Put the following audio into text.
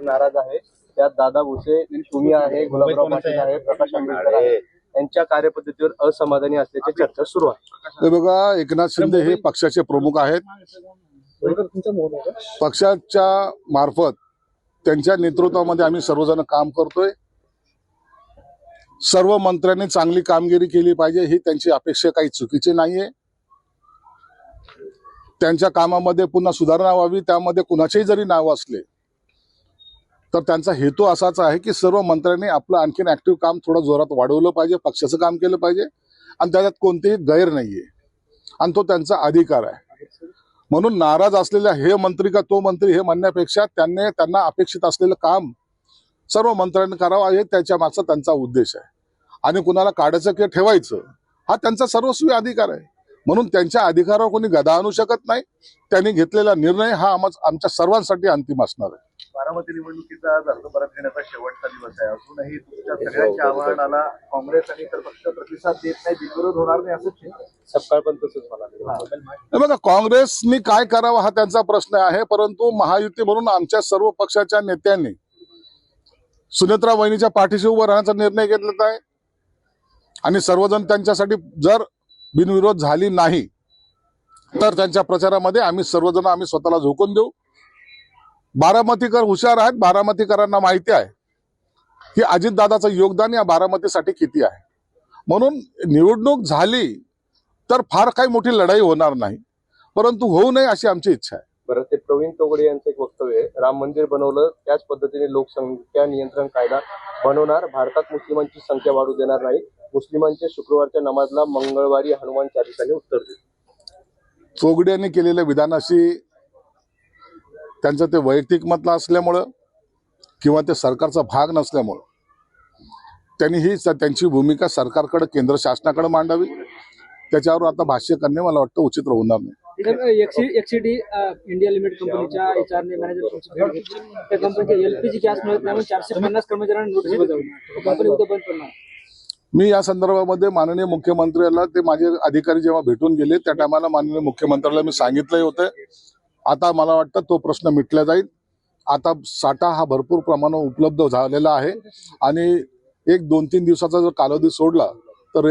पाटील नाराज आहे, त्यात दादा भुसे, तुम्ही आहे, गुलाबराव पाटील आहे, प्रकाश आंबेडकर आहे, यांच्या कार्यपद्धतीवर असमाधानी असल्याची चर्चा सुरू आहे। बघा, एकनाथ शिंदे हे पक्षाचे प्रमुख आहेत। पक्षाच्या मार्फत त्यांच्या नेतृत्वामध्ये आम्ही सर्वजण काम करतोय। सर्व मंत्र्यांनी चांगली कामगिरी केली पाहिजे ही त्यांची अपेक्षा काही चुकीची नाहीये। त्यांच्या कामामध्ये पुन्हा सुधारणा व्हावी, त्यामध्ये कुणाचेही जरी नाव असले तर त्यांचा हेतू असाच आहे की सर्व मंत्र्यांनी आपलं आणखीन ऍक्टिव्ह काम थोडं जोरात वाढवलं पाहिजे, पक्षाचं काम केलं पाहिजे आणि त्याच्यात कोणतेही गैर नाहीये आणि तो त्यांचा अधिकार आहे। म्हणून नाराज असलेल्या हे मंत्री का तो मंत्री हे म्हणण्यापेक्षा त्यांना अपेक्षित असलेलं काम सर्व मंत्र्यांनी करावं हे त्याच्या मागचा त्यांचा उद्देश आहे आणि कुणाला काढायचं किंवा ठेवायचं हा त्यांचा सर्वस्वी अधिकार आहे। म्हणून त्यांच्या अधिकारावर कोणी गदा आणू शकत नाही। त्यांनी घेतलेला निर्णय हा आमच्या सर्वांसाठी अंतिम असणार आहे। बारामती निवडणुकीचा अर्ज परत घेण्याचा शेवटचा दिवस आहे, अजूनही तुमच्या सगळ्यांच्या आव्हानाला काँग्रेस आणि इतर पक्ष प्रतिसाद देत नाही, बिनविरोध होणार नाही असं सपकाळ पण तसंच मला बघा, काँग्रेसनी काय करावं हा त्यांचा प्रश्न आहे, परंतु महायुती म्हणून आमच्या सर्व पक्षाच्या नेत्यांनी सुनेत्रा वहिनीच्या पाठीशी उभं राहण्याचा निर्णय घेतलेला आहे आणि सर्वजण त्यांच्यासाठी जर बिनविरोध झाली नाही तर त्यांच्या प्रचारामध्ये आम्ही सर्वजण स्वतःला झोकून देऊ। बारामतीकर हुशार आहेत, बारामतीकरांना माहिती आहे की अजितदादाचं योगदान या बारामतीसाठी किती आहे। म्हणून निवडणूक झाली तर फार काही मोठी लढाई होणार नाही, परंतु होऊ नये अशी आमची इच्छा आहे। बरं, ते प्रवीण तोगडे यांचं एक वक्तव्य आहे, राम मंदिर बनवलं त्याच पद्धतीने लोकसंख्या नियंत्रण कायदा बनवणार, भारतात मुस्लिमांची संख्या वाढू देणार नाही, मुस्लिमांच्या शुक्रवारच्या नमाजला मंगळवारी हनुमान चालीसाने उत्तर दिलं। तोगडे यांनी केलेल्या विधानाशी त्यांचं ते वैयक्तिक मत असल्यामुळं किंवा ते सरकारचा भाग नसल्यामुळं त्यांनी ही त्यांची भूमिका सरकारकडे केंद्र शासनाकडे मांडावी, त्याच्यावर आता भाष्य करणे मला वाटतं उचित होणार नाही। एक्सीडी इंडिया लिमिटेड कंपनीच्या एचआरने मॅनेजर त्या कंपनीच्या एलपीजी गॅस मिळत नाही, 450 कर्मचाऱ्यांना नोटीस बजावली, कंपनी उद्या बंद करणार। मी या संदर्भामध्ये माननीय मुख्यमंत्र्याला ते माझे अधिकारी जेव्हा भेटून गेले त्या टायमाला माननीय मुख्यमंत्र्याला मी सांगितलंही होतं। आता मला वाटतं तो प्रश्न मिटला जाईल। आता साठा हा भरपूर प्रमाणात उपलब्ध झालेला आहे आणि 1-2-3 दिवसाचा जर कालावधी सोडला